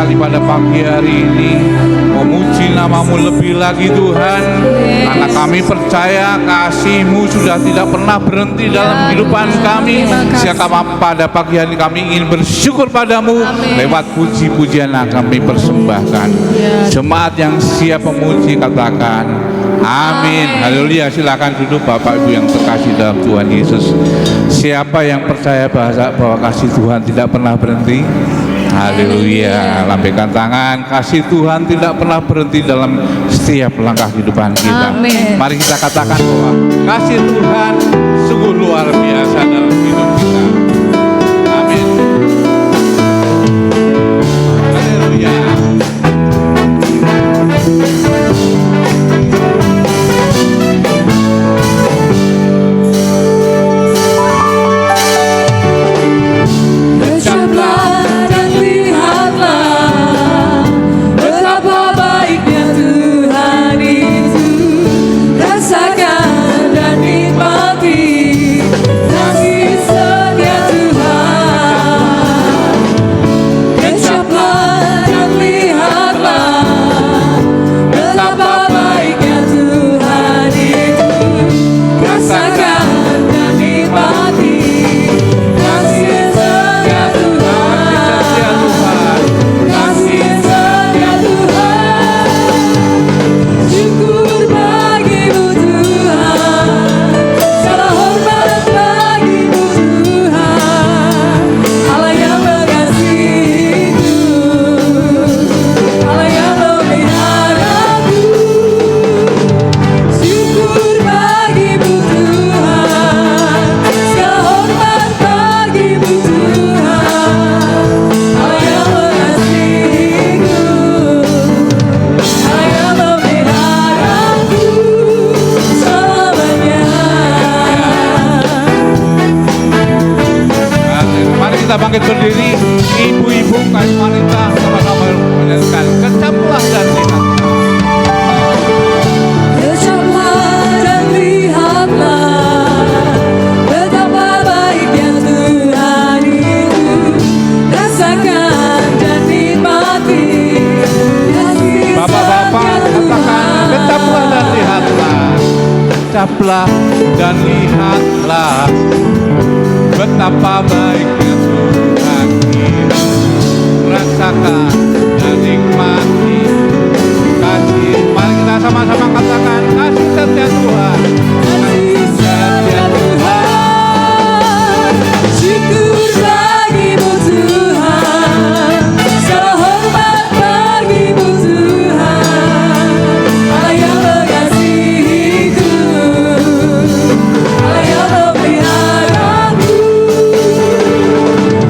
sekali pada pagi hari ini memuji nama-Mu lebih lagi Tuhan, karena kami percaya kasih-Mu sudah tidak pernah berhenti dalam kehidupan kami. Sehingga pada pagi hari ini kami ingin bersyukur padamu lewat puji-pujian yang kami persembahkan. Jemaat yang siap memuji katakan amin. Haleluya. Silakan duduk Bapak Ibu yang terkasih dalam Tuhan Yesus. Siapa yang percaya bahwa kasih Tuhan tidak pernah berhenti? Haleluya. Lambaikan tangan. Kasih Tuhan tidak pernah berhenti dalam setiap langkah kehidupan kita. Amin. Mari kita katakan bahwa kasih Tuhan sungguh luar biasa dalam hidup kita. Amin. Haleluya. Bangkit berdiri, ibu-ibu, kaum wanita, sama-sama menyanyikan kecaplah dan lihat. Kecaplah dan lihatlah betapa baiknya Tuhan itu. Rasakan dan nikmati kasih. Bapak-bapak katakan kecaplah dan lihatlah. Kecaplah dan lihatlah betapa baiknya Tuhan itu. Rasakan dan nikmati kasih. Mari kita sama-sama katakan kasih setia Tuhan. Kasih setia Tuhan. Syukur bagimu Tuhan. Segala hormat bagimu Tuhan. Allah yang mengasihiku, Allah yang memeliharaku.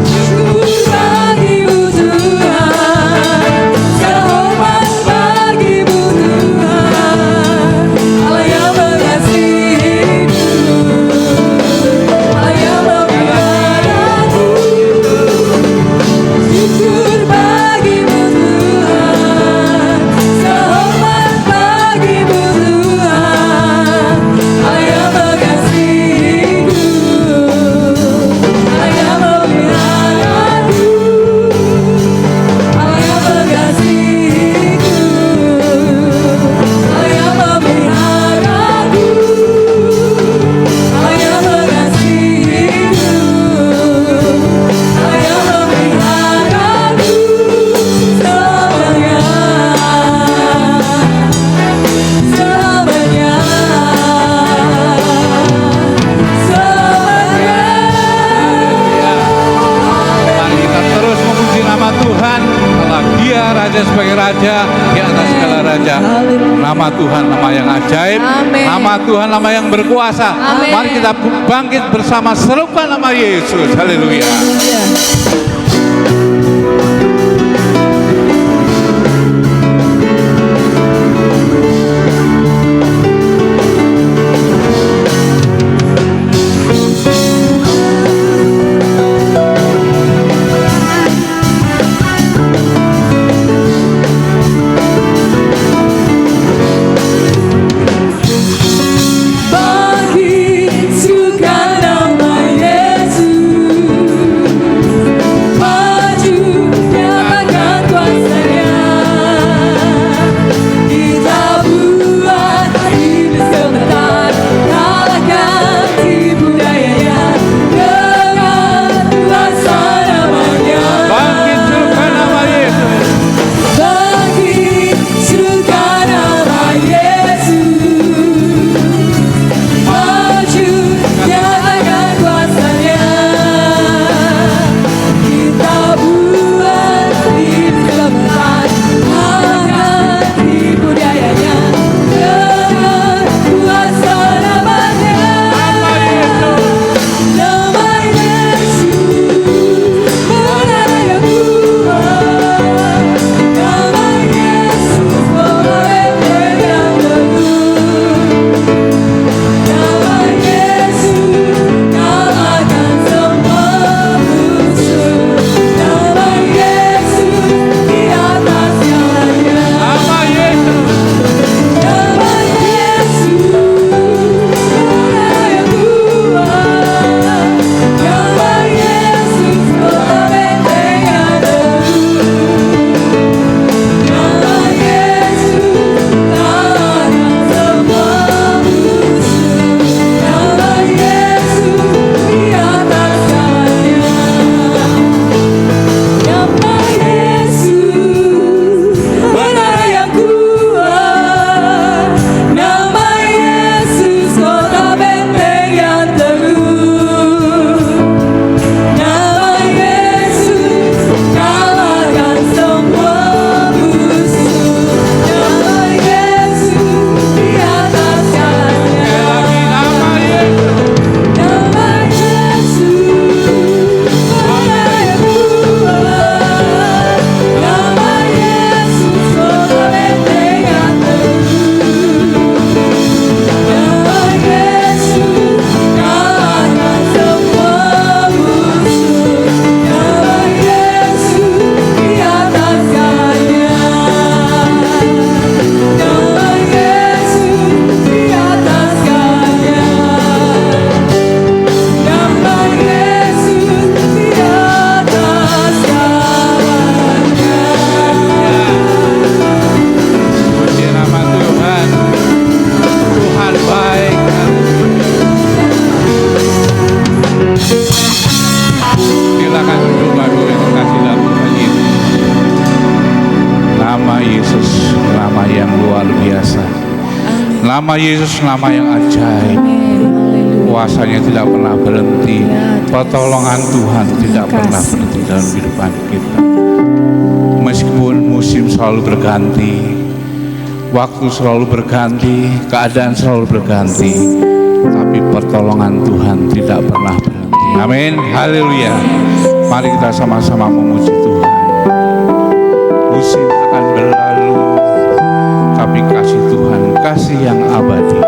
Syukur bagimu Tuhan. Segala hormat bagimu Tuhan. Allah yang mengasihiku, Allah yang memeliharaku. Syukur bagimu Tuhan. Segala hormat bagimu Tuhan. Allah yang mengasihiku, Allah yang memeliharaku. Allah yang mengasihiku, Allah yang memeliharaku. Allah yang mengasihiku, Allah yang memeliharaku selamanya, selamanya, selamanya. Mari kita terus memuji nama Tuhan, karena Dia Raja sebagai Raja di atas segala Raja. Nama Tuhan nama yang ajaib. Amin. Nama Tuhan nama yang berkuasa. Amin. Mari kita bangkit bersama serukan nama Yesus. Haleluya. Bagi suka nama Yesus. Nama Yesus nama yang ajaib. Kuasanya tidak pernah berhenti. Pertolongan Tuhan tidak pernah berhenti dalam kehidupan kita. Meskipun musim selalu berganti, waktu selalu berganti, keadaan selalu berganti, tapi pertolongan Tuhan tidak pernah berhenti. Amin. Haleluya. Mari kita sama-sama memuji Tuhan. Musim akan berlalu, tapi kasih Tuhan, kasih yang abadi.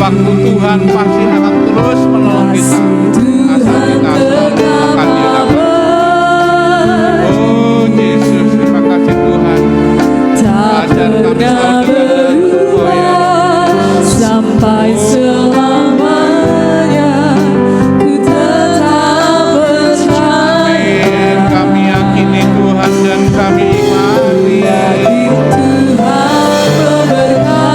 Waktu Tuhan pasti akan terus menolong kita asal kita selalu akan Dia. Oh Yesus, terima kasih Tuhan. Ajar kami selalu sampai selamanya ku tetap percaya. Kami yakini Tuhan dan kami imani. Tuhan memberkati.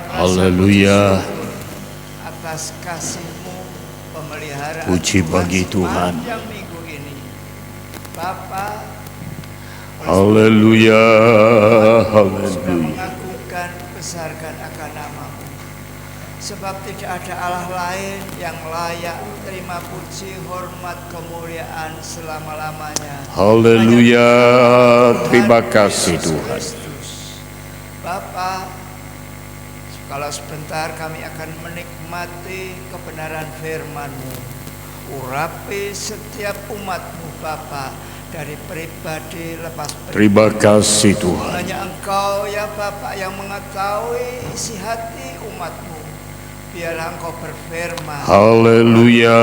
Tuhan Haleluya. atas kasih-Mu, pemeliharaan Puji bagi Tuhan. sepanjang minggu ini. Bapa, Haleluya. sudah Haleluya. mengagungkan, besarkan akan nama-Mu. Sebab tidak ada Allah lain yang layak terima puji, hormat, kemuliaan selama-lamanya. Haleluya. Terima kasih Tuhan. Kristus. Bapa, kalau sebentar kami akan menikmati kebenaran firman-Mu. Urapi setiap umat-Mu Bapa, dari pribadi lepas pribadi. Terima kasih Tuhan. Hanya Engkau ya Bapa yang mengetahui isi hati umat-Mu. Biarlah Engkau berfirman. Haleluya.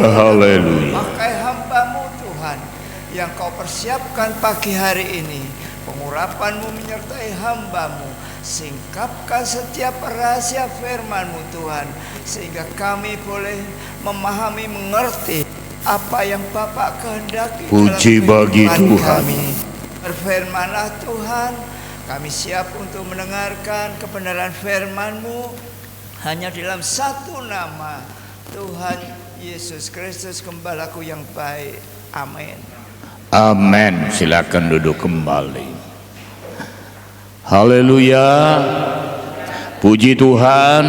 Haleluya. Pakai hamba-Mu Tuhan yang Kau persiapkan pagi hari ini. Pengurapan-Mu menyertai hamba-Mu. Singkapkan setiap rahasia firman-Mu Tuhan, sehingga kami boleh memahami, mengerti apa yang Bapak kehendaki Puji dalam bagi kehidupan Tuhan. kami. Berfirmanlah Tuhan, kami siap untuk mendengarkan kebenaran firman-Mu hanya dalam satu nama, Tuhan Yesus Kristus, Gembalaku yang baik. Amin. Amin. Silakan duduk kembali. Haleluya. Puji Tuhan.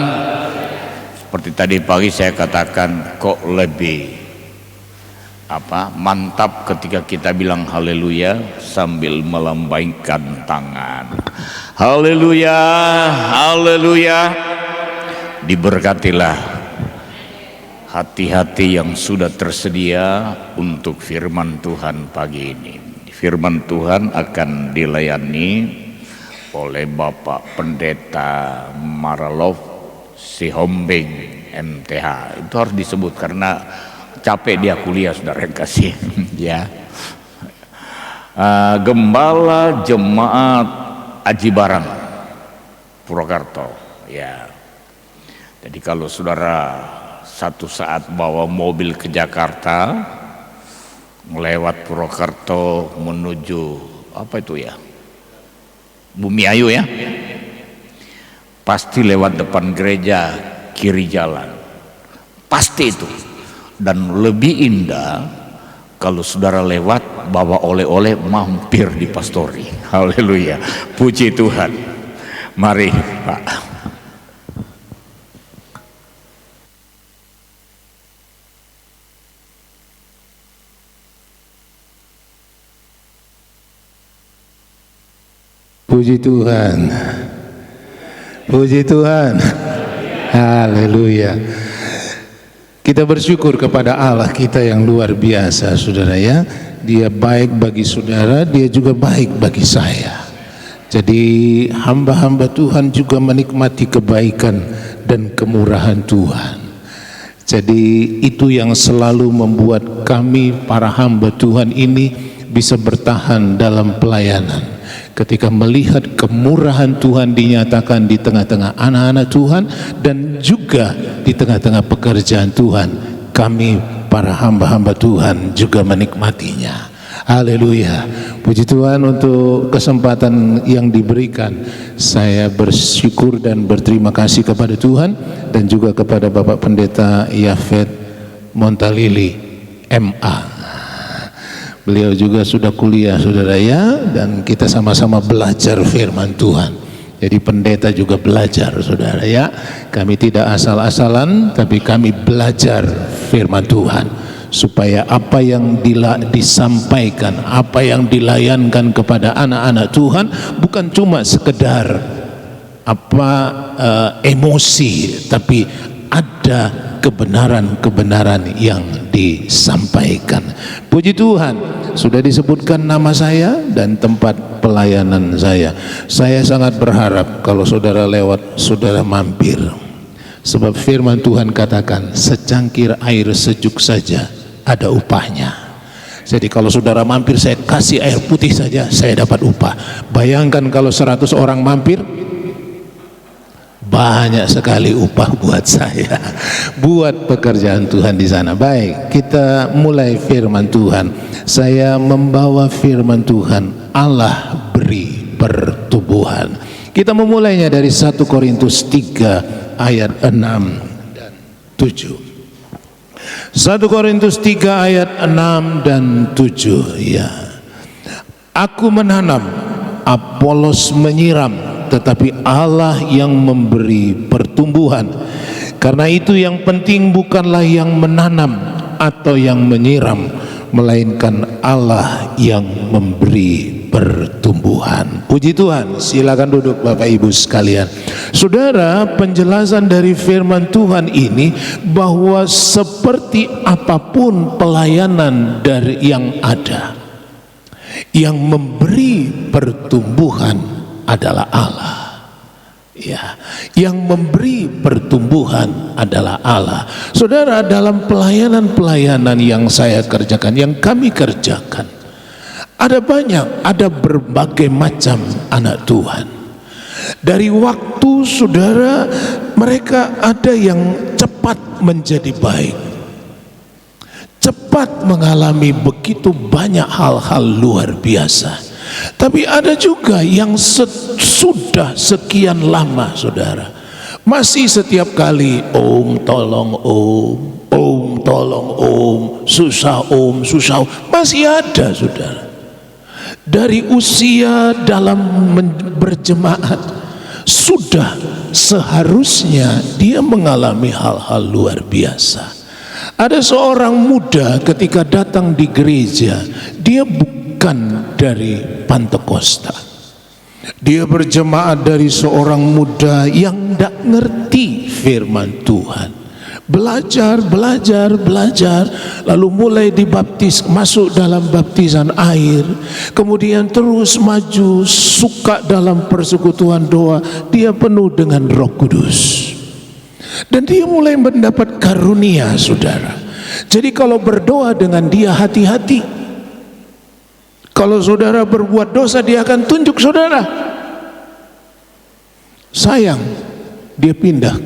Seperti tadi pagi saya katakan, kok lebih mantap ketika kita bilang haleluya sambil melambaikan tangan. Haleluya. Haleluya. Diberkatilah hati-hati yang sudah tersedia untuk firman Tuhan pagi ini. Firman Tuhan akan dilayani oleh Bapak Pendeta Maralov Sihombing MTH. Itu harus disebut karena capek dia kuliah, saudara kasih. Ya. Gembala Jemaat Aji Barang Purwokerto. Ya. Jadi kalau saudara satu saat bawa mobil ke Jakarta, melewat Purwokerto menuju Bumi Ayu ya, pasti lewat depan gereja kiri jalan, pasti itu. Dan lebih indah kalau saudara lewat bawa oleh-oleh, mampir di pastori. Haleluya, puji Tuhan. Mari Pak. Puji Tuhan. Puji Tuhan. Haleluya. Kita bersyukur kepada Allah kita yang luar biasa, saudara ya. Dia baik bagi saudara, dia juga baik bagi saya. Jadi hamba-hamba Tuhan juga menikmati kebaikan dan kemurahan Tuhan. Jadi itu yang selalu membuat kami para hamba Tuhan ini bisa bertahan dalam pelayanan. Ketika melihat kemurahan Tuhan dinyatakan di tengah-tengah anak-anak Tuhan dan juga di tengah-tengah pekerjaan Tuhan, kami para hamba-hamba Tuhan juga menikmatinya. Haleluya. Puji Tuhan untuk kesempatan yang diberikan. Saya bersyukur dan berterima kasih kepada Tuhan dan juga kepada Bapak Pendeta Yafet Montalili MA. Beliau juga sudah kuliah, saudara ya, dan kita sama-sama belajar firman Tuhan. Jadi pendeta juga belajar, saudara ya. Kami tidak asal-asalan, tapi kami belajar firman Tuhan, supaya apa yang disampaikan, apa yang dilayankan kepada anak-anak Tuhan bukan cuma sekedar emosi, tapi ada kebenaran-kebenaran yang disampaikan. Puji Tuhan, sudah disebutkan nama saya dan tempat pelayanan saya. Saya sangat berharap kalau saudara lewat, saudara mampir. Sebab firman Tuhan katakan, secangkir air sejuk saja ada upahnya. Jadi kalau saudara mampir, saya kasih air putih saja, saya dapat upah. Bayangkan kalau 100 orang mampir, banyak sekali upah buat saya, buat pekerjaan Tuhan di sana. Baik, kita mulai firman Tuhan. Saya membawa firman Tuhan, Allah beri pertumbuhan. Kita memulainya dari 1 Korintus 3 ayat 6 dan 7. 1 Korintus 3 ayat 6 dan 7. Ya. Aku menanam, Apolos menyiram, tetapi Allah yang memberi pertumbuhan. Karena itu yang penting bukanlah yang menanam atau yang menyiram, melainkan Allah yang memberi pertumbuhan. Puji Tuhan. Silakan duduk Bapak Ibu sekalian. Saudara, penjelasan dari firman Tuhan ini bahwa seperti apapun pelayanan dari yang ada, yang memberi pertumbuhan adalah Allah. Ya, yang memberi pertumbuhan adalah Allah. Saudara, dalam pelayanan-pelayanan yang saya kerjakan, yang kami kerjakan, ada banyak, ada berbagai macam anak Tuhan. Dari waktu saudara, mereka ada yang cepat menjadi baik, cepat mengalami begitu banyak hal-hal luar biasa. Tapi ada juga yang sudah sekian lama saudara, masih setiap kali om tolong om tolong om, susah om, masih ada saudara. Dari usia dalam berjemaat sudah seharusnya dia mengalami hal-hal luar biasa. Ada seorang muda ketika datang di gereja, dia bukan dari Pantekosta, dia berjemaat dari seorang muda yang tidak ngerti firman Tuhan. Belajar, lalu mulai dibaptis, masuk dalam baptisan air, kemudian terus maju, suka dalam persekutuan doa, dia penuh dengan Roh Kudus, dan dia mulai mendapat karunia saudara. Jadi kalau berdoa dengan dia, hati-hati. Kalau saudara berbuat dosa, dia akan tunjuk saudara. Sayang, dia pindah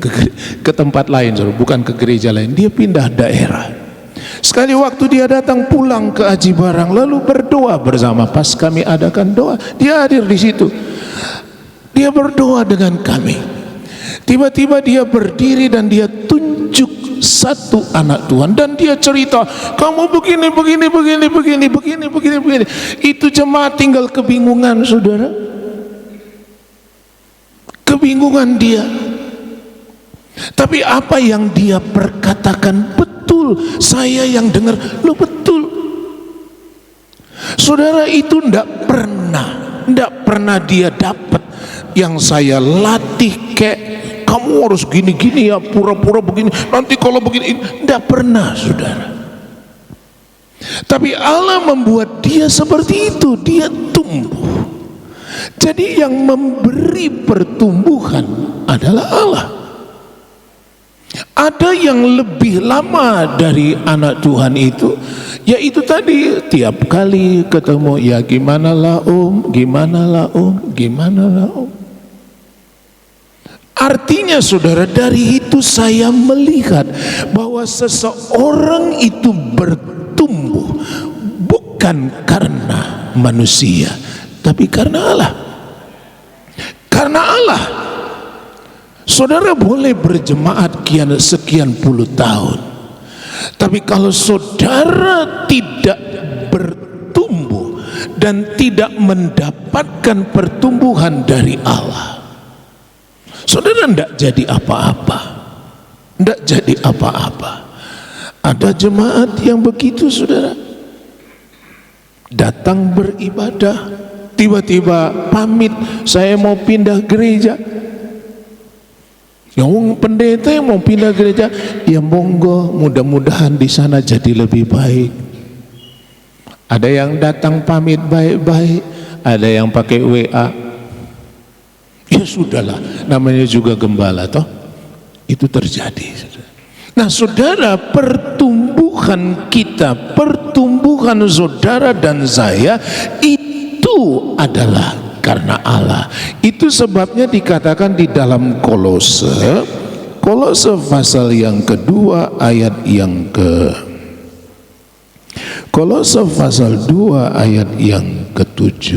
ke tempat lain, saudara, bukan ke gereja lain, dia pindah daerah. Sekali waktu dia datang pulang ke Aji Barang, lalu berdoa bersama. Pas kami adakan doa, dia hadir di situ. Dia berdoa dengan kami. Tiba-tiba dia berdiri dan dia tunjuk satu anak Tuhan, dan dia cerita, kamu begini. Itu jemaat tinggal kebingungan saudara, kebingungan dia. Tapi apa yang dia perkatakan betul, saya yang dengar, lo betul saudara. Itu tidak pernah dia dapat yang saya latih kayak kamu harus gini-gini ya, pura-pura begini, nanti kalau begini. Tidak pernah saudara. Tapi Allah membuat dia seperti itu, dia tumbuh. Jadi yang memberi pertumbuhan adalah Allah. Ada yang lebih lama dari anak Tuhan itu, yaitu tadi tiap kali ketemu, ya gimana lah om. Artinya saudara, dari itu saya melihat bahwa seseorang itu bertumbuh bukan karena manusia, tapi karena Allah. Karena Allah. Saudara boleh berjemaat sekian puluh tahun, tapi kalau saudara tidak bertumbuh dan tidak mendapatkan pertumbuhan dari Allah, saudara tidak jadi apa-apa. Tidak jadi apa-apa. Ada jemaat yang begitu saudara, datang beribadah, tiba-tiba pamit, saya mau pindah gereja. Yang pendeta yang mau pindah gereja, ya monggo, mudah-mudahan di sana jadi lebih baik. Ada yang datang pamit baik-baik, ada yang pakai WA. Ya sudahlah, namanya juga gembala toh. Itu terjadi. Nah saudara, pertumbuhan kita, pertumbuhan saudara dan saya itu adalah karena Allah. Itu sebabnya dikatakan di dalam Kolose pasal yang kedua ayat yang Kolose pasal 2 ayat yang ke-7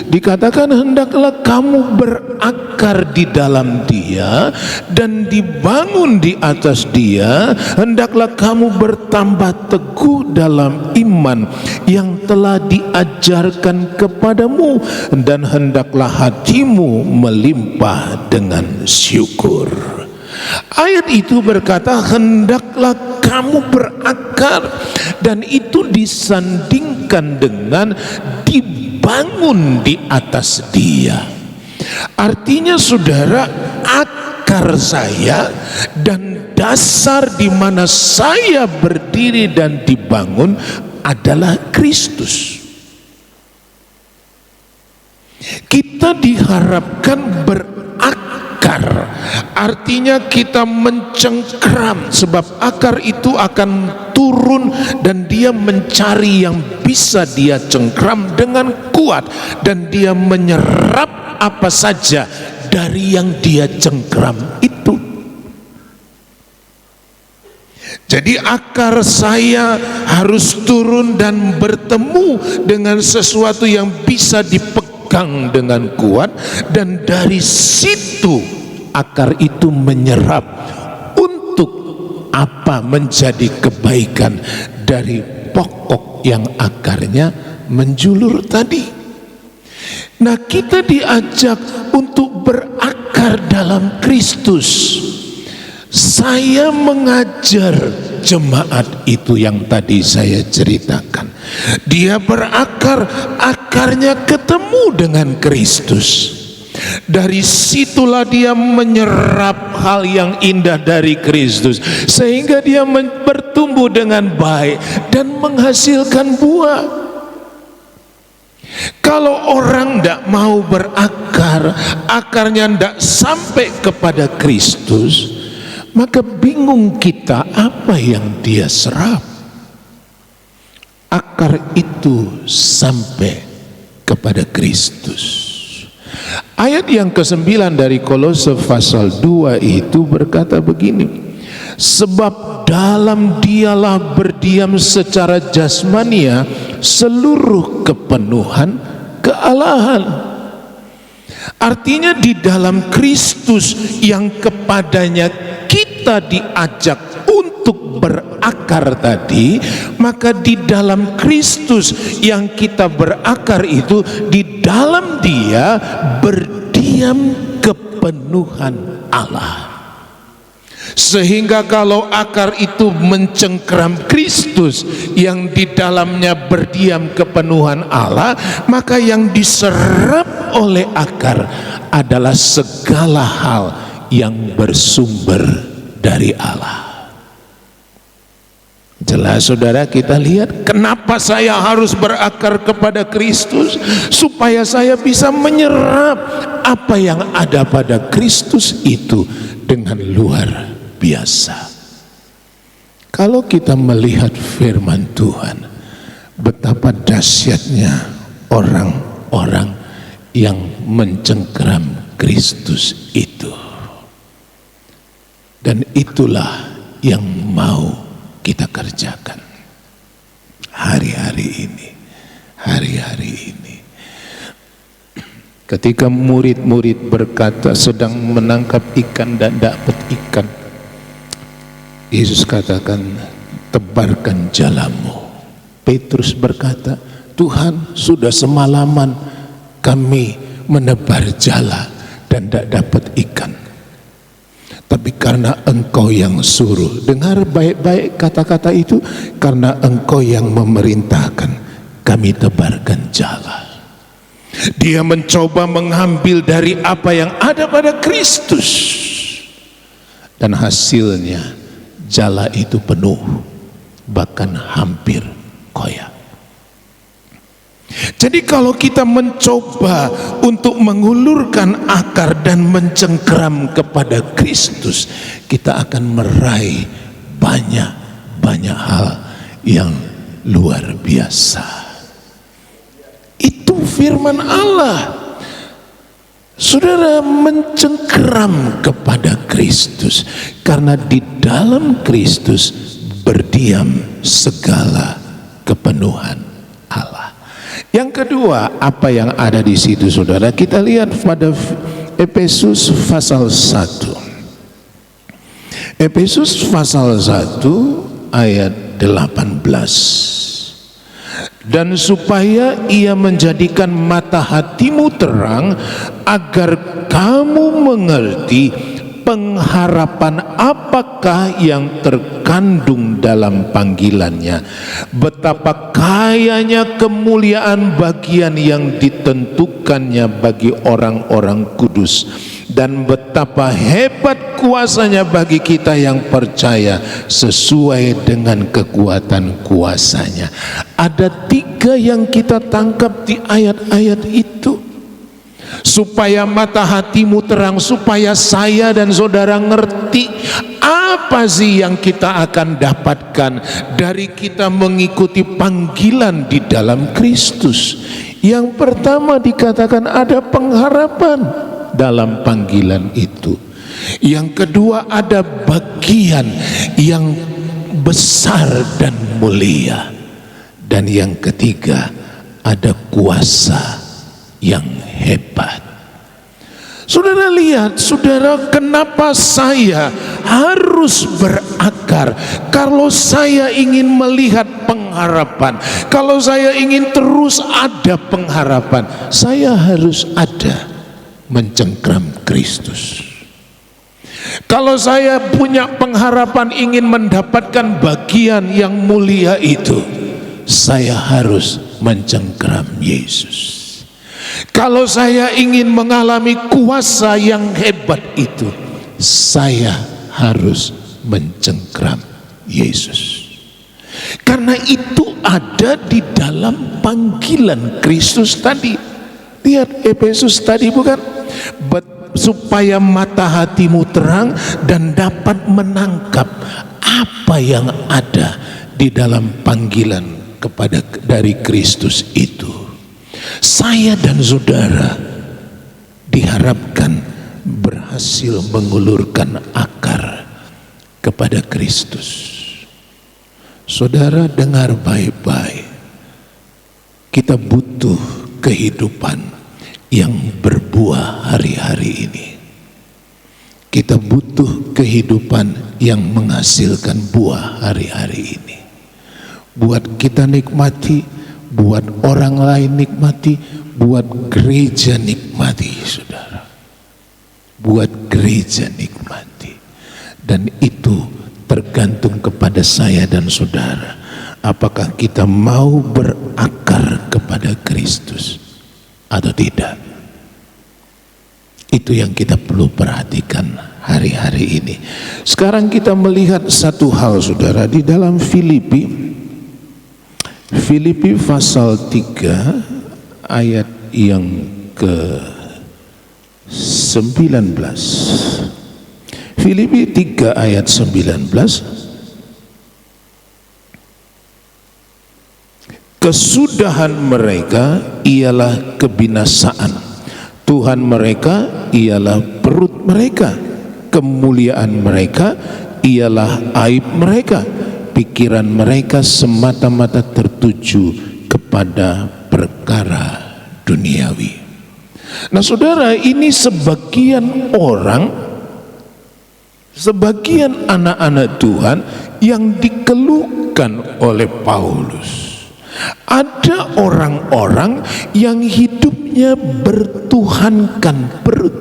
dikatakan, hendaklah kamu berakar di dalam Dia dan dibangun di atas Dia. Hendaklah kamu bertambah teguh dalam iman yang telah diajarkan kepadamu, dan hendaklah hatimu melimpah dengan syukur. Ayat itu berkata, hendaklah kamu berakar, dan itu disandingkan dengan dibangun di atas Dia. Artinya saudara, akar saya dan dasar di mana saya berdiri dan dibangun adalah Kristus. Kita diharapkan berakar, artinya kita mencengkram, sebab akar itu akan turun dan dia mencari yang bisa dia cengkram dengan kuat, dan dia menyerap apa saja dari yang dia cengkram itu. Jadi akar saya harus turun dan bertemu dengan sesuatu yang bisa dipegang dengan kuat, dan dari situ akar itu menyerap untuk apa? Menjadi kebaikan dari pokok yang akarnya menjulur tadi. Nah, kita diajak untuk berakar dalam Kristus. Saya mengajar jemaat itu yang tadi saya ceritakan. Dia berakar, akarnya ketemu dengan Kristus. Dari situlah dia menyerap hal yang indah dari Kristus, sehingga dia bertumbuh dengan baik dan menghasilkan buah. Kalau orang tidak mau berakar, akarnya tidak sampai kepada Kristus, maka bingung kita apa yang dia serap. Akar itu sampai kepada Kristus. Ayat yang ke-9 dari Kolose pasal 2 itu berkata begini, sebab dalam Dialah berdiam secara jasmania seluruh kepenuhan kealahan. Artinya di dalam Kristus yang kepadanya kita diajak untuk berakar tadi, maka di dalam Kristus yang kita berakar itu, di dalam Dia berdiam kepenuhan Allah. Sehingga kalau akar itu mencengkeram Kristus yang di dalamnya berdiam kepenuhan Allah, maka yang diserap oleh akar adalah segala hal yang bersumber dari Allah. Jelas saudara, kita lihat kenapa saya harus berakar kepada Kristus, supaya saya bisa menyerap apa yang ada pada Kristus itu dengan luar biasa. Kalau kita melihat firman Tuhan, betapa dahsyatnya orang-orang yang mencengkeram Kristus itu, dan itulah yang mau kita kerjakan hari-hari ini. Ketika murid-murid berkata sedang menangkap ikan dan dapat ikan, Yesus katakan, tebarkan jalamu. Petrus berkata, Tuhan, sudah semalaman kami menebar jala dan tidak dapat ikan, tapi karena Engkau yang suruh. Dengar baik-baik kata-kata itu, karena Engkau yang memerintahkan, kami tebarkan jala. Dia mencoba mengambil dari apa yang ada pada Kristus, dan hasilnya jala itu penuh, bahkan hampir koyak. Jadi kalau kita mencoba untuk mengulurkan akar dan mencengkeram kepada Kristus, kita akan meraih banyak hal yang luar biasa. Itu firman Allah. Saudara, mencengkeram kepada Kristus, karena di dalam Kristus berdiam segala kepenuhan Allah. Yang kedua, apa yang ada di situ saudara? Kita lihat pada Efesus pasal 1. Efesus pasal 1 ayat 18. Dan supaya ia menjadikan mata hatimu terang, agar kamu mengerti pengharapan apakah yang terkandung dalam panggilannya, betapa kayanya kemuliaan bagian yang ditentukannya bagi orang-orang kudus, dan betapa hebat kuasanya bagi kita yang percaya sesuai dengan kekuatan kuasanya. Ada 3 yang kita tangkap di ayat-ayat itu. Supaya mata hatimu terang, supaya saya dan saudara ngerti apa sih yang kita akan dapatkan dari kita mengikuti panggilan di dalam Kristus. Yang pertama dikatakan ada pengharapan dalam panggilan itu. Yang kedua ada bagian yang besar dan mulia. Dan yang ketiga ada kuasa yang hebat. Saudara lihat, saudara, kenapa saya harus berakar? Kalau saya ingin melihat pengharapan, kalau saya ingin terus ada pengharapan, saya harus ada mencengkram Kristus. Kalau saya punya pengharapan ingin mendapatkan bagian yang mulia itu, saya harus mencengkram Yesus. Kalau saya ingin mengalami kuasa yang hebat itu, saya harus mencengkram Yesus. Karena itu ada di dalam panggilan Kristus tadi. Lihat Efesus tadi bukan? Supaya mata hatimu terang dan dapat menangkap apa yang ada di dalam panggilan dari Kristus itu. Saya dan saudara diharapkan berhasil mengulurkan akar kepada Kristus. Saudara dengar baik-baik, kita butuh kehidupan yang berbuah hari-hari ini. Kita butuh kehidupan yang menghasilkan buah hari-hari ini. Buat kita nikmati, buat orang lain nikmati, buat gereja nikmati, saudara. Buat gereja nikmati. Dan itu tergantung kepada saya dan saudara. Apakah kita mau berakar kepada Kristus atau tidak? Itu yang kita perlu perhatikan hari-hari ini. Sekarang kita melihat satu hal, saudara, di dalam Filipi pasal 3 ayat yang ke-19. Filipi 3 ayat 19. Kesudahan mereka ialah kebinasaan, Tuhan mereka ialah perut mereka, kemuliaan mereka ialah aib mereka, pikiran mereka semata-mata tertuju kepada perkara duniawi. Nah saudara, ini sebagian orang, sebagian anak-anak Tuhan yang dikeluhkan oleh Paulus. Ada orang-orang yang hidupnya bertuhankan perut.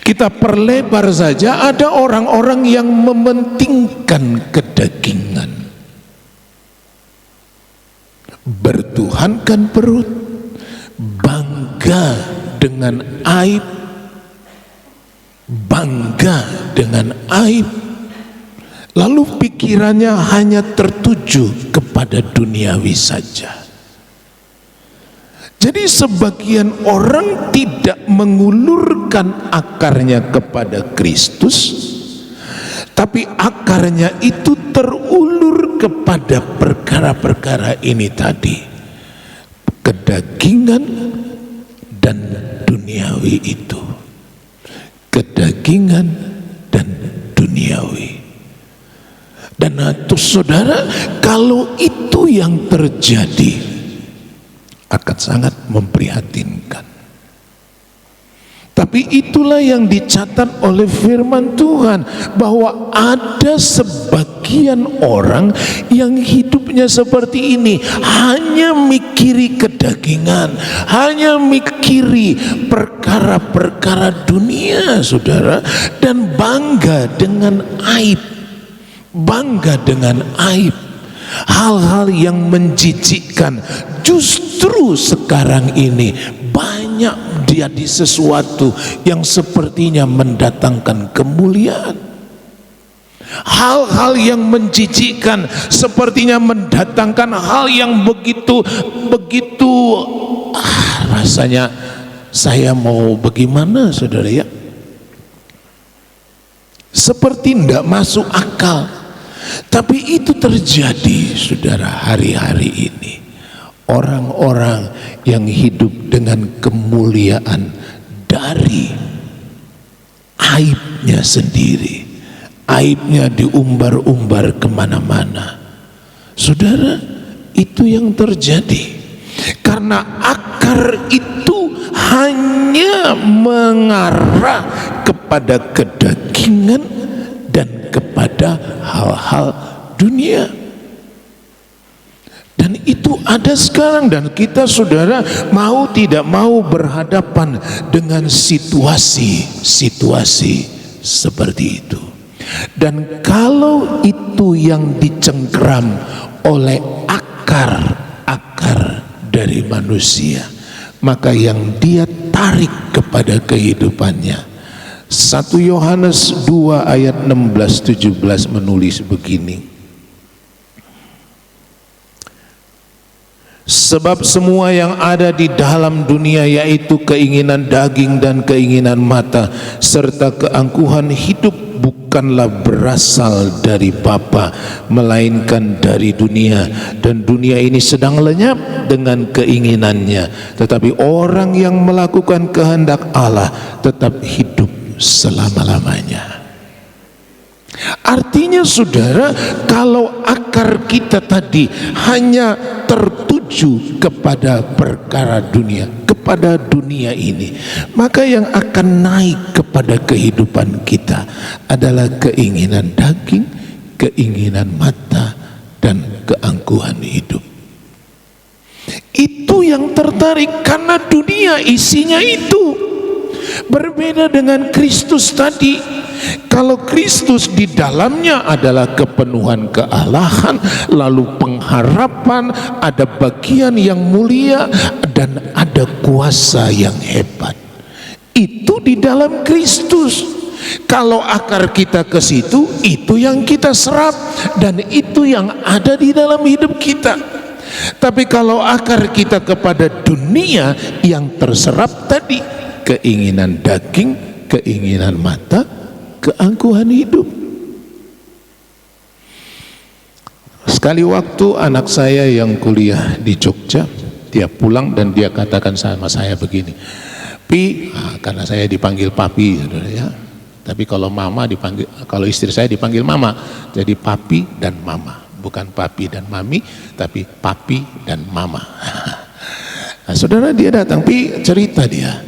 Kita perlebar saja, ada orang-orang yang mementingkan kedagingan, bertuhankan perut, bangga dengan aib, bangga dengan aib, lalu pikirannya hanya tertuju kepada duniawi saja. Jadi sebagian orang tidak mengulurkan akarnya kepada Kristus, tapi akarnya itu terulur kepada perkara-perkara ini tadi, kedagingan dan duniawi itu, kedagingan dan duniawi. Dan saudara, kalau itu yang terjadi, akan sangat memprihatinkan. Tapi itulah yang dicatat oleh firman Tuhan, bahwa ada sebagian orang yang hidupnya seperti ini, hanya mikiri kedagingan, hanya mikiri perkara-perkara dunia, saudara, dan bangga dengan aib, bangga dengan aib, hal-hal yang menjijikkan. Justru sekarang ini banyak jadi sesuatu yang sepertinya mendatangkan kemuliaan. Hal-hal yang menjijikkan sepertinya mendatangkan hal yang begitu rasanya saya mau bagaimana, saudara ya, seperti tidak masuk akal. Tapi itu terjadi, saudara, hari-hari ini. Orang-orang yang hidup dengan kemuliaan dari aibnya sendiri, aibnya diumbar-umbar kemana-mana. Saudara, itu yang terjadi karena akar itu hanya mengarah kepada kedagingan dan kepada hal-hal dunia. Dan itu ada sekarang, dan kita, saudara, mau tidak mau berhadapan dengan situasi-situasi seperti itu. Dan kalau itu yang dicengkram oleh akar dari manusia, maka yang dia tarik kepada kehidupannya. 1 Yohanes 2 ayat 16-17 menulis begini: sebab semua yang ada di dalam dunia, yaitu keinginan daging dan keinginan mata serta keangkuhan hidup, bukanlah berasal dari Bapa, melainkan dari dunia. Dan dunia ini sedang lenyap dengan keinginannya, tetapi orang yang melakukan kehendak Allah tetap hidup selama-lamanya. Artinya, saudara, kalau akar kita tadi hanya tertuju kepada perkara dunia, kepada dunia ini, maka yang akan naik kepada kehidupan kita adalah keinginan daging, keinginan mata, dan keangkuhan hidup. Itu yang tertarik karena dunia isinya itu. Berbeda dengan Kristus tadi. Kalau Kristus di dalamnya adalah kepenuhan kealahan, lalu pengharapan, ada bagian yang mulia, dan ada kuasa yang hebat. Itu di dalam Kristus. Kalau akar kita ke situ, itu yang kita serap dan itu yang ada di dalam hidup kita. Tapi kalau akar kita kepada dunia, yang terserap tadi keinginan daging, keinginan mata, keangkuhan hidup. Sekali waktu anak saya yang kuliah di Jogja, dia pulang dan dia katakan sama saya begini, Pi, karena saya dipanggil papi, saudara ya. Tapi kalau mama dipanggil, kalau istri saya dipanggil mama, jadi papi dan mama, bukan papi dan mami, tapi papi dan mama. Nah, saudara, dia datang, Pi, cerita dia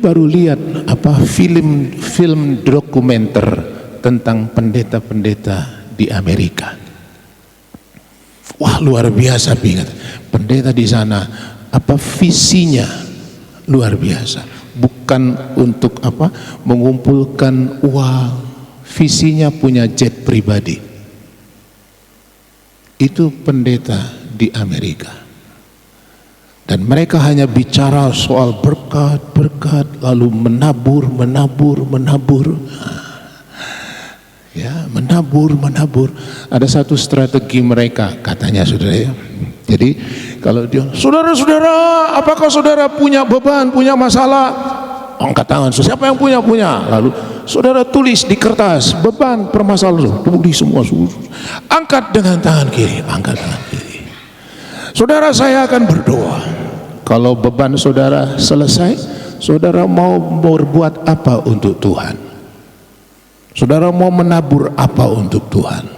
baru lihat film dokumenter tentang pendeta-pendeta di Amerika. Wah, luar biasa, Pi. Pendeta di sana, visinya luar biasa. Bukan untuk mengumpulkan uang, visinya punya jet pribadi. Itu pendeta di Amerika. Dan mereka hanya bicara soal berkat, lalu menabur. Ya, menabur. Ada satu strategi mereka, katanya, saudara ya. Jadi kalau dia, saudara-saudara, apakah saudara punya beban, punya masalah? Angkat tangan, siapa yang punya? Lalu saudara tulis di kertas, beban, permasalahan, tulis semua. Angkat dengan tangan kiri, Saudara, saya akan berdoa. Kalau beban saudara selesai, saudara mau berbuat apa untuk Tuhan? Saudara mau menabur apa untuk Tuhan?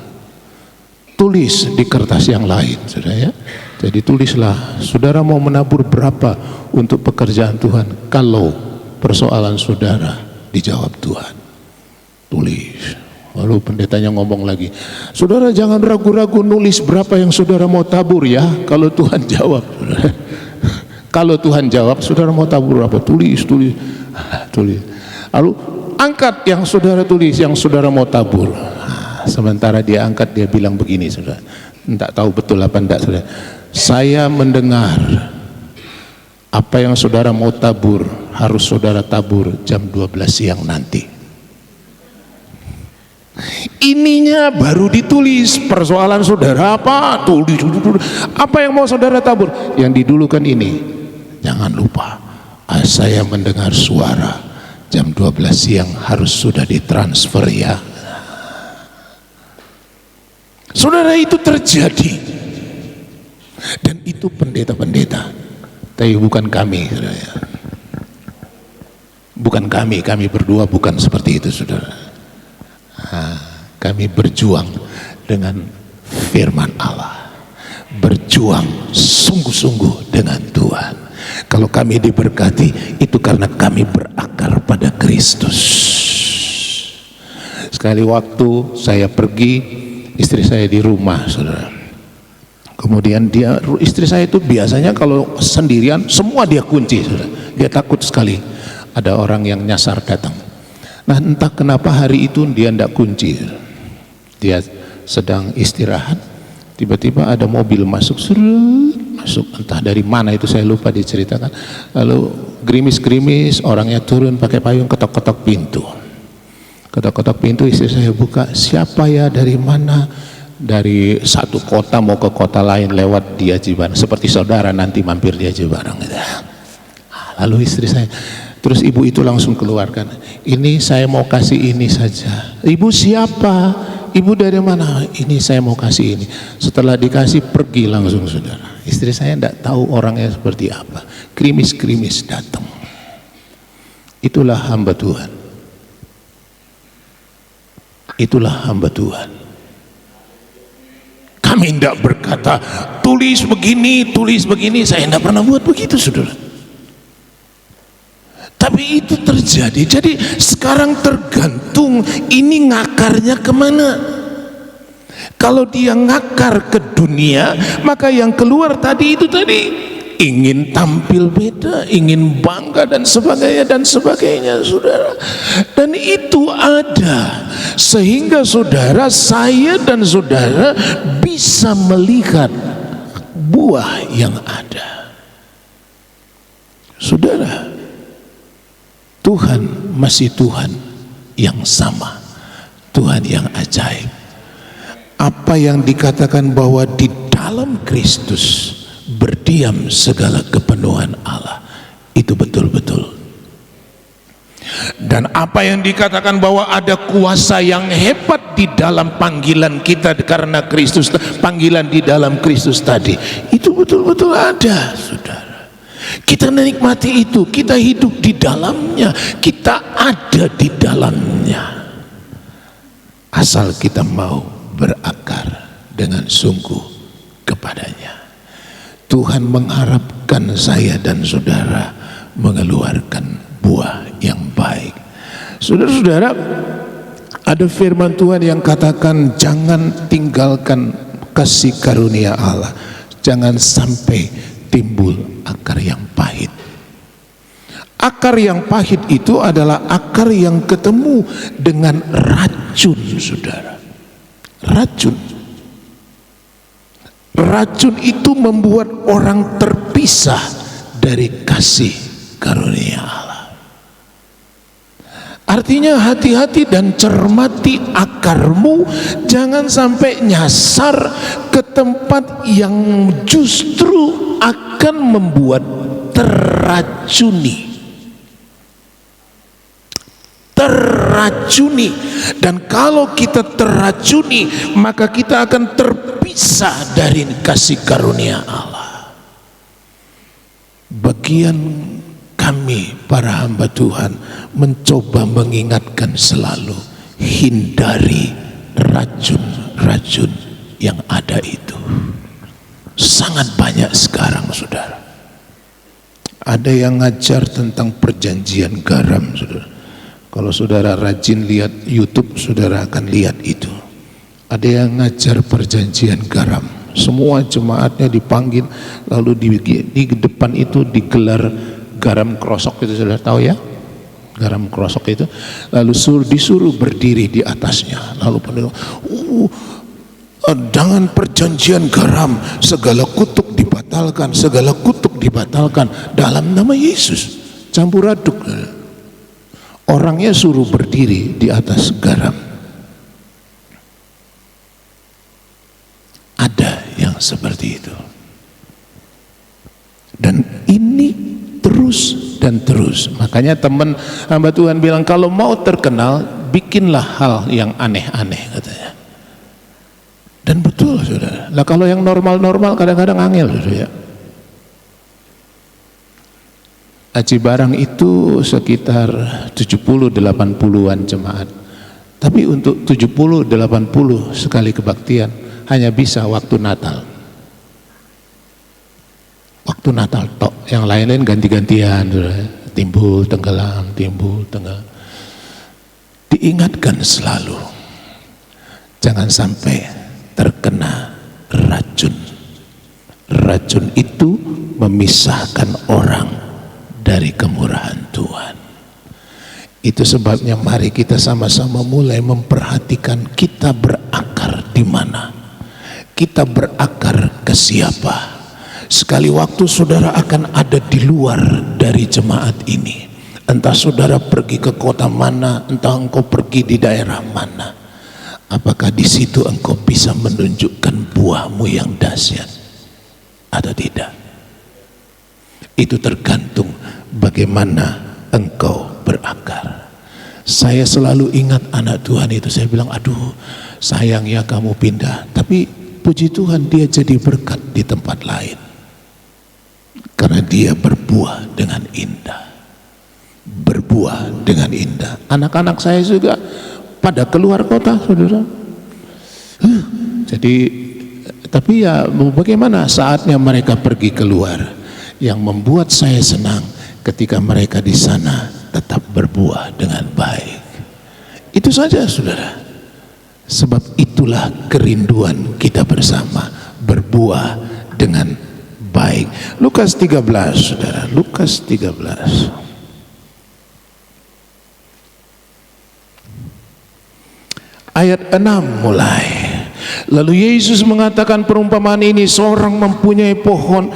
Tulis di kertas yang lain, saudara ya. Jadi tulislah, saudara mau menabur berapa untuk pekerjaan Tuhan? Kalau persoalan saudara dijawab Tuhan, tulis. Lalu pendetanya ngomong lagi, saudara jangan ragu-ragu nulis berapa yang saudara mau tabur ya. Kalau Tuhan jawab, kalau Tuhan jawab, saudara mau tabur berapa? Tulis. Lalu angkat yang saudara tulis, yang saudara mau tabur. Sementara dia angkat, dia bilang begini, saudara. Tidak tahu betul apa enggak, saudara. Saya mendengar apa yang saudara mau tabur harus saudara tabur jam 12 siang nanti. Ininya baru ditulis, persoalan saudara apa? Tulis. Apa yang mau saudara tabur? Yang didulukan ini. Jangan lupa, saya mendengar suara jam 12 siang harus sudah ditransfer ya. Saudara, itu terjadi. Dan itu pendeta-pendeta, tapi bukan kami, saudara. Bukan kami berdua bukan seperti itu, saudara. Kami berjuang dengan firman Allah, berjuang sungguh-sungguh dengan Tuhan. Kalau kami diberkati, itu karena kami berakar pada Kristus. Sekali waktu saya pergi, istri saya di rumah, saudara. Kemudian istri saya itu biasanya kalau sendirian semua dia kunci, saudara. Dia takut sekali ada orang yang nyasar datang. Nah, entah kenapa hari itu dia tidak kunci. Dia sedang istirahat, tiba-tiba ada mobil masuk, entah dari mana itu saya lupa diceritakan. Lalu gerimis-gerimis, orangnya turun pakai payung, ketok-ketok pintu. Ketok-ketok pintu, istri saya buka, siapa ya, dari mana? Dari satu kota mau ke kota lain lewat di Aji Barang, seperti saudara nanti mampir di Aji Barang gitu. Lalu istri saya, terus ibu itu langsung keluarkan, ini saya mau kasih ini saja. Ibu siapa? Ibu dari mana? Ini saya mau kasih ini. Setelah dikasih pergi langsung, saudara. Istri saya tidak tahu orangnya seperti apa, krimis-krimis datang. Itulah hamba Tuhan. Itulah hamba Tuhan. Kami tidak berkata tulis begini, saya tidak pernah buat begitu, saudara. Tapi itu terjadi. Jadi sekarang tergantung ini ngakarnya kemana. Kalau dia ngakar ke dunia, maka yang keluar tadi itu ingin tampil beda, ingin bangga dan sebagainya, saudara. Dan itu ada sehingga saudara, saya dan saudara bisa melihat buah yang ada. Saudara, Tuhan masih Tuhan yang sama, Tuhan yang ajaib. Apa yang dikatakan bahwa di dalam Kristus berdiam segala kepenuhan Allah, itu betul-betul. Dan apa yang dikatakan bahwa ada kuasa yang hebat di dalam panggilan kita karena Kristus, panggilan di dalam Kristus tadi, itu betul-betul ada, saudara. Kita menikmati itu, kita hidup di dalamnya, kita ada di dalamnya. Asal kita mau berakar dengan sungguh kepadanya. Tuhan mengharapkan saya dan saudara mengeluarkan buah yang baik. Saudara-saudara, ada firman Tuhan yang katakan jangan tinggalkan kasih karunia Allah, jangan sampai timbul akar yang pahit. Akar yang pahit itu adalah akar yang ketemu dengan racun, saudara. Racun itu membuat orang terpisah dari kasih karunia Allah. Artinya hati-hati dan cermati akarmu, jangan sampai nyasar ke tempat yang justru akan membuat terracuni. Dan kalau kita terracuni, maka kita akan terpisah dari kasih karunia Allah. Bagian kami para hamba Tuhan mencoba mengingatkan selalu, hindari racun-racun yang ada itu. Sangat banyak sekarang, saudara. Ada yang ngajar tentang perjanjian garam, saudara. Kalau saudara rajin lihat YouTube, saudara akan lihat itu. Ada yang ngajar perjanjian garam. Semua jemaatnya dipanggil, lalu di depan itu digelar garam krosok, itu saudara tahu ya? Garam krosok itu, lalu disuruh berdiri di atasnya. Lalu dengan perjanjian garam segala kutuk dibatalkan, segala kutuk dibatalkan dalam nama Yesus. Campur aduk. Orangnya suruh berdiri di atas garam. Ada yang seperti itu. Dan ini terus dan terus. Makanya teman hamba Tuhan bilang, kalau mau terkenal, bikinlah hal yang aneh-aneh, katanya. Dan betul, saudara. Lah kalau yang normal-normal kadang-kadang angel, saudara. Aji Barang itu sekitar 70-80an jemaat. Tapi untuk 70-80 sekali kebaktian hanya bisa waktu Natal. Waktu Natal tok, yang lain-lain ganti-gantian, saudara. Timbul, tenggelam, timbul, tenggelam. Diingatkan selalu, jangan sampai terkena racun. Racun itu memisahkan orang dari kemurahan Tuhan. Itu sebabnya mari kita sama-sama mulai memperhatikan kita berakar di mana. Kita berakar ke siapa. Sekali waktu saudara akan ada di luar dari jemaat ini. Entah saudara pergi ke kota mana, entah engkau pergi di daerah mana. Apakah di situ engkau bisa menunjukkan buahmu yang dahsyat atau tidak? Itu tergantung bagaimana engkau berakar. Saya selalu ingat anak Tuhan itu, saya bilang, aduh sayang ya kamu pindah. Tapi puji Tuhan dia jadi berkat di tempat lain. Karena dia berbuah dengan indah. Berbuah dengan indah. Anak-anak saya juga pada keluar kota, saudara. Jadi, tapi ya bagaimana saatnya mereka pergi keluar. Yang membuat saya senang ketika mereka di sana tetap berbuah dengan baik. Itu saja, saudara. Sebab itulah kerinduan kita bersama, berbuah dengan baik. Lukas 13, saudara. Lukas 13. Ayat 6 mulai. Lalu Yesus mengatakan perumpamaan ini, seorang mempunyai pohon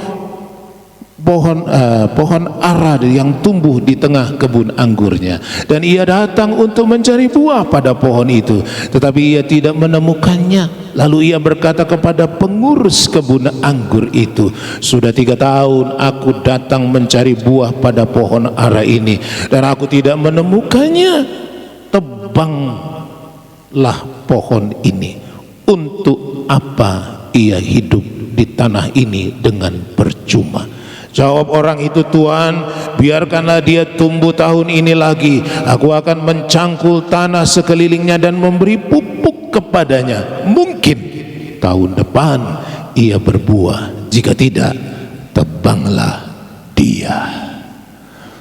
ara yang tumbuh di tengah kebun anggurnya, dan ia datang untuk mencari buah pada pohon itu, tetapi ia tidak menemukannya. Lalu ia berkata kepada pengurus kebun anggur itu, sudah 3 tahun aku datang mencari buah pada pohon ara ini dan aku tidak menemukannya. Tebanglah pohon ini. Untuk apa ia hidup di tanah ini dengan percuma? Jawab orang itu, Tuhan, biarkanlah dia tumbuh tahun ini lagi. Aku akan mencangkul tanah sekelilingnya dan memberi pupuk kepadanya. Mungkin tahun depan ia berbuah. Jika tidak, tebanglah dia.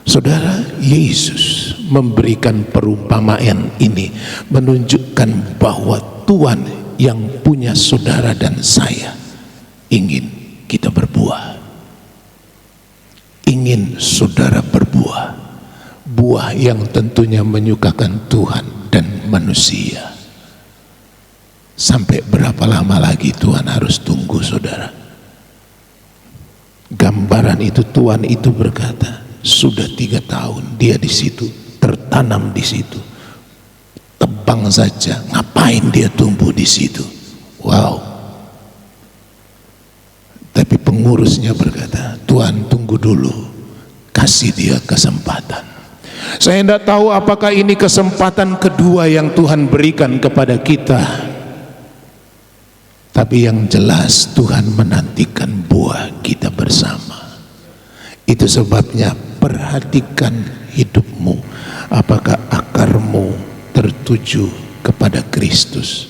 Saudara, Yesus memberikan perumpamaan ini menunjukkan bahwa Tuhan yang punya saudara dan saya ingin kita berbuah. Ingin saudara berbuah, buah yang tentunya menyukakan Tuhan dan manusia. Sampai berapa lama lagi Tuhan harus tunggu, saudara? Gambaran itu, Tuhan itu berkata, sudah 3 tahun dia di situ, tertanam di situ. Tebang saja, ngapain dia tumbuh di situ? Wow. Tapi pengurusnya berkata, Tuhan tunggu dulu, kasih dia kesempatan. Saya tidak tahu apakah ini kesempatan kedua yang Tuhan berikan kepada kita. Tapi yang jelas Tuhan menantikan buah kita bersama. Itu sebabnya perhatikan hidupmu. Apakah akarmu tertuju kepada Kristus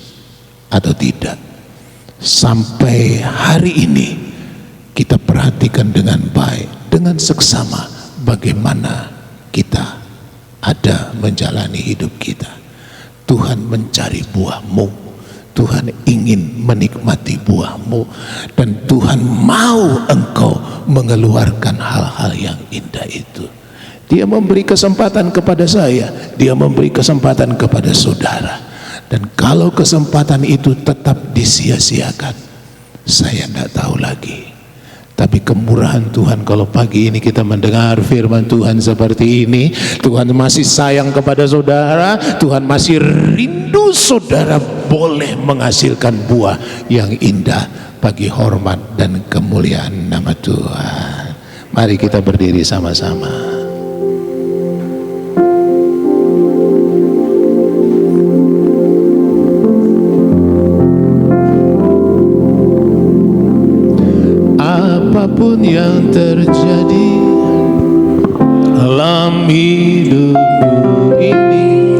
atau tidak? Sampai hari ini kita perhatikan dengan baik, dengan seksama, bagaimana kita ada menjalani hidup kita. Tuhan mencari buahmu, Tuhan ingin menikmati buahmu, dan Tuhan mau engkau mengeluarkan hal-hal yang indah itu. Dia memberi kesempatan kepada saya, dia memberi kesempatan kepada saudara. Dan kalau kesempatan itu tetap disia-siakan, saya tidak tahu lagi. Tapi kemurahan Tuhan, kalau pagi ini kita mendengar firman Tuhan seperti ini, Tuhan masih sayang kepada saudara, Tuhan masih rindu saudara boleh menghasilkan buah yang indah bagi hormat dan kemuliaan nama Tuhan. Mari kita berdiri sama-sama. Apapun yang terjadi dalam hidupku ini,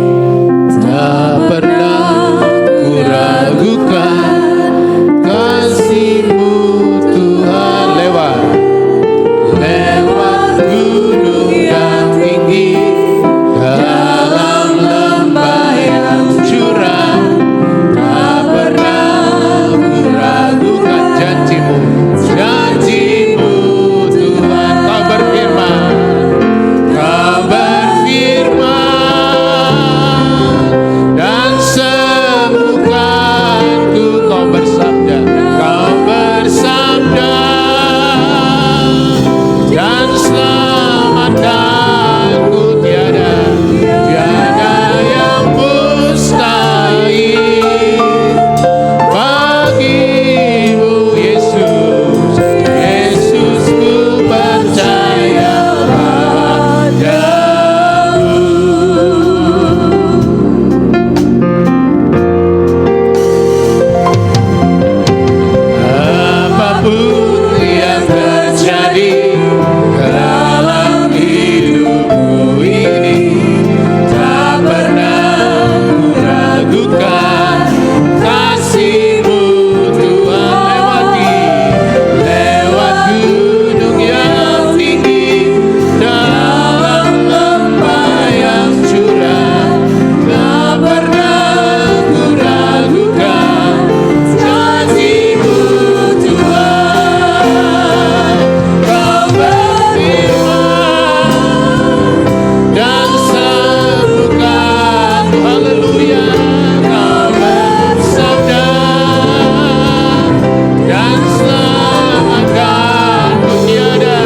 tak pernah ku ragukan kasih-Mu Tuhan. Lewat gunung yang tinggi, dalam lembah yang curam, tak pernah ku ragukan janji-Mu. Janji-Mu Tuhan, Kau berfirman, dan sembuhkanku. Kau bersabda, dan selamatkanku. Tiada yang mustahil bagi-Mu Yesus. Yesus, ku percaya padamu. Apapun yang terjadi dalam hidupku ini, tak pernah ku ragukan kasih-Mu Tuhan. Lewat gunung yang tinggi, dalam lembah yang curam, tak pernah ku ragukan janji-Mu Tuhan. Kau berfirman dan sembuhkan. Haleluya. Kau bersabda dan selamatkan. Tiada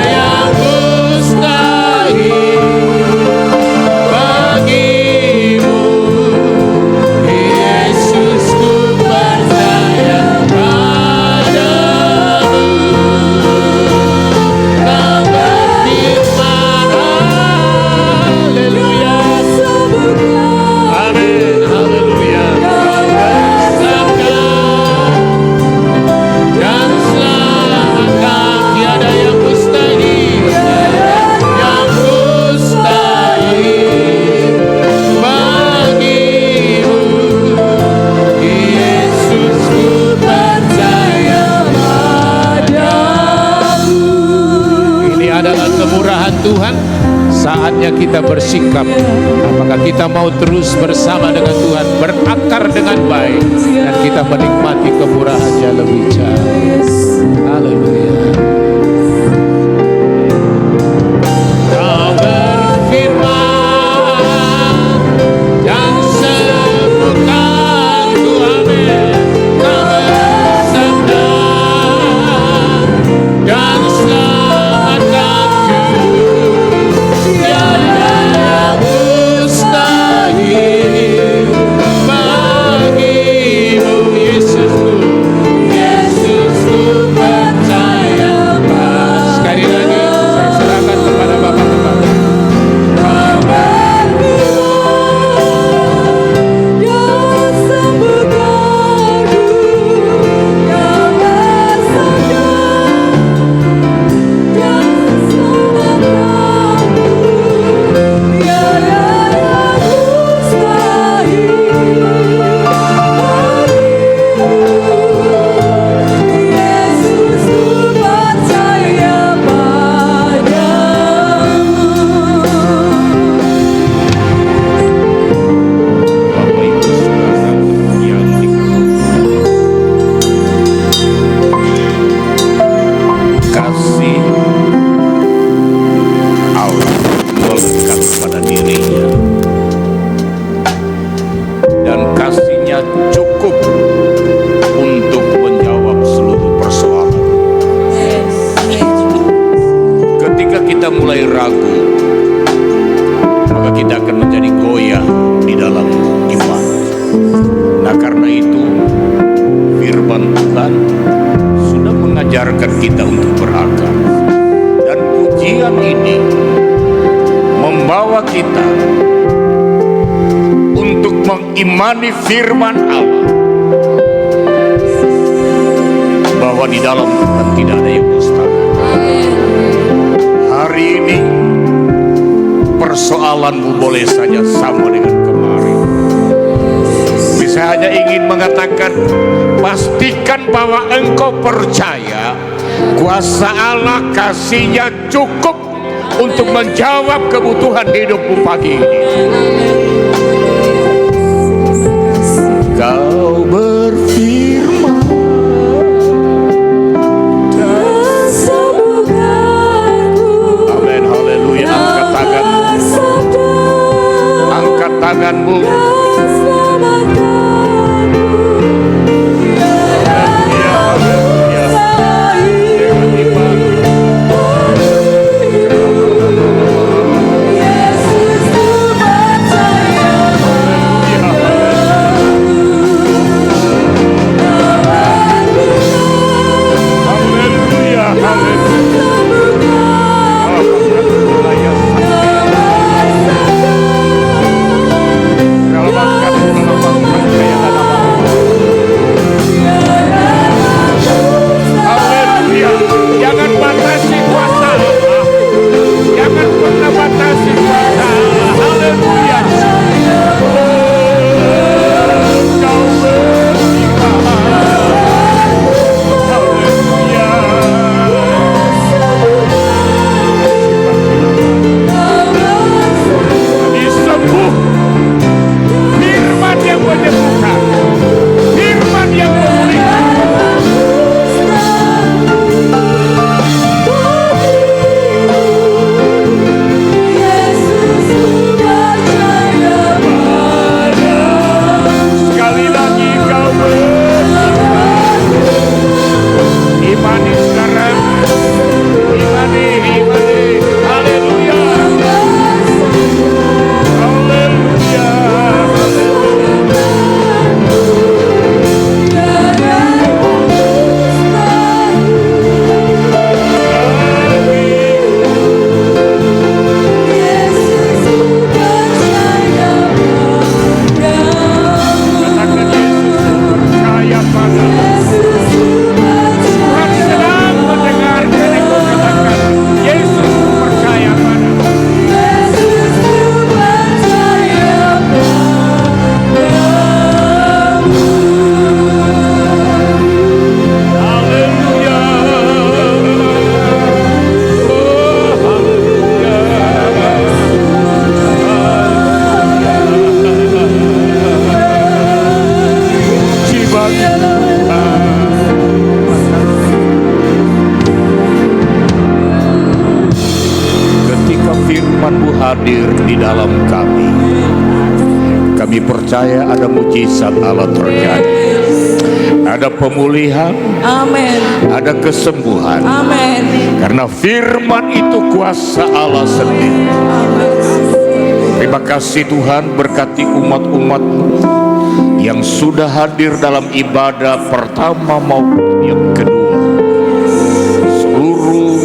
yang mustahil bagi-Mu Yesus. Ku percaya padamu. Kau berfirman, haleluya, amin, haleluya. Kau bersabda dan selamatkan. Tiada yang mustahil, bagi-Mu Yesus. Ku percaya padamu. Ini adalah kemurahan Tuhan. Saatnya kita bersikap. Apakah kita mau terus bersama dengan Tuhan, berakar dengan baik, dan kita menikmati kemurahan-Nya lebih jauh. Haleluya. Kau berfirman dan sembuhkanku. Amin. Kau bersabda dan selamatkanku. Tiada yang mustahil bagi-Mu Yesus. Yesus, ku percaya saja cukup untuk menjawab seluruh persoalan. Ketika kita mulai ragu, maka kita akan menjadi goyah di dalam iman. Nah, karena itu firman Tuhan sudah mengajarkan kita untuk berakar. Dan pujian ini membawa kita untuk mengimani firman Allah bahwa di dalam Tuhan tidak ada yang mustahil. Hari ini persoalanmu boleh saja sama dengan kemarin. Saya hanya ingin mengatakan, pastikan bahwa engkau percaya kuasa Allah, kasih-Nya cukup untuk menjawab kebutuhan hidupmu pagi ini. Kau berfirman dan sembuhkanku. Amin, haleluya. Angkat tanganmu, angkat tanganmu. Hadir di dalam kami. Kami percaya ada mujizat Allah terjadi. Ada pemulihan. Amin. Ada kesembuhan. Amin. Karena firman itu kuasa Allah sendiri. Terima kasih Tuhan, berkati umat-umat-Mu yang sudah hadir dalam ibadah pertama maupun yang kedua. Seluruh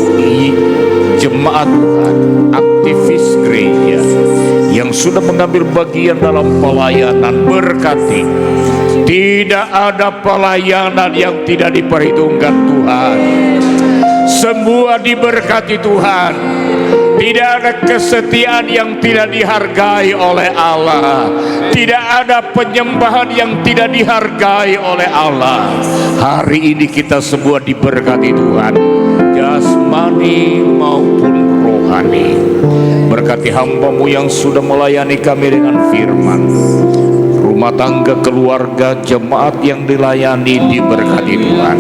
jemaat Tuhan, aktivis gereja yang sudah mengambil bagian dalam pelayanan, berkati. Tidak ada pelayanan yang tidak diperhitungkan Tuhan. Semua diberkati Tuhan. Tidak ada kesetiaan yang tidak dihargai oleh Allah. Tidak ada penyembahan yang tidak dihargai oleh Allah. Hari ini kita semua diberkati Tuhan, jasmani maupun rohani. Berkati hamba-Mu yang sudah melayani kami dengan firman. Rumah tangga, keluarga, jemaat yang dilayani diberkati Tuhan.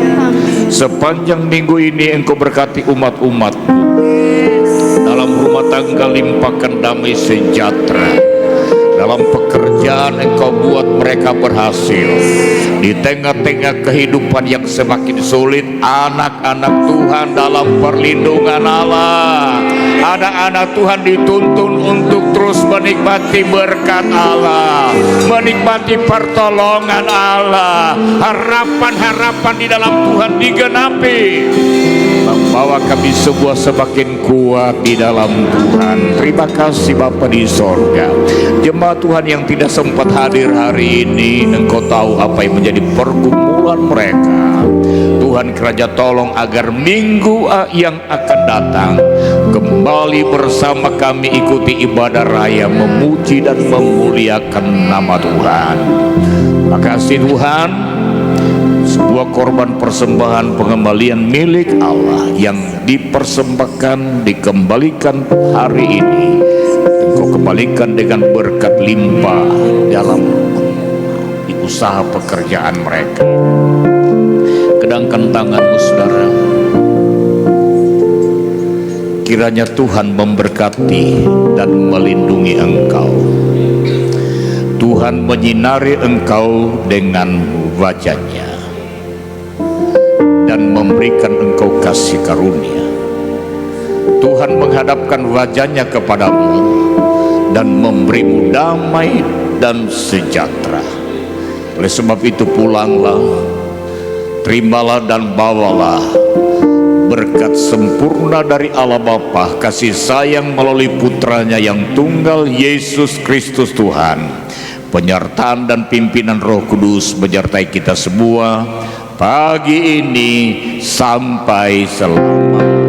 Sepanjang minggu ini Engkau berkati umat-umat-Mu. Dalam rumah tangga limpahkan damai sejahtera. Dalam pekerjaan pekerjaan Engkau buat mereka berhasil. Di tengah-tengah kehidupan yang semakin sulit, anak-anak Tuhan dalam perlindungan Allah. Ada anak Tuhan dituntun untuk terus menikmati berkat Allah, menikmati pertolongan Allah. Harapan-harapan di dalam Tuhan digenapi, membawa kami semua semakin kuat di dalam Tuhan. Terima kasih Bapa di sorga. Jemaat Tuhan yang tidak sempat hadir hari ini, Engkau tahu apa yang menjadi pergumulan mereka. Tuhan kerja tolong agar minggu yang akan datang kembali bersama kami ikuti ibadah raya memuji dan memuliakan nama Tuhan. Makasih Tuhan, sebuah korban persembahan pengembalian milik Allah yang dipersembahkan, dikembalikan hari ini, Engkau kembalikan dengan berkat limpah dalam usaha pekerjaan mereka. Kedangkan tanganmu saudara, kiranya Tuhan memberkati dan melindungi engkau. Tuhan menyinari engkau dengan wajah-Nya dan memberikan engkau kasih karunia. Tuhan menghadapkan wajah-Nya kepadamu dan memberimu damai dan sejahtera. Oleh sebab itu pulanglah, terimalah dan bawalah berkat sempurna dari Allah Bapa, kasih sayang melalui putranya yang tunggal Yesus Kristus Tuhan, penyertaan dan pimpinan Roh Kudus menyertai kita semua pagi ini sampai selama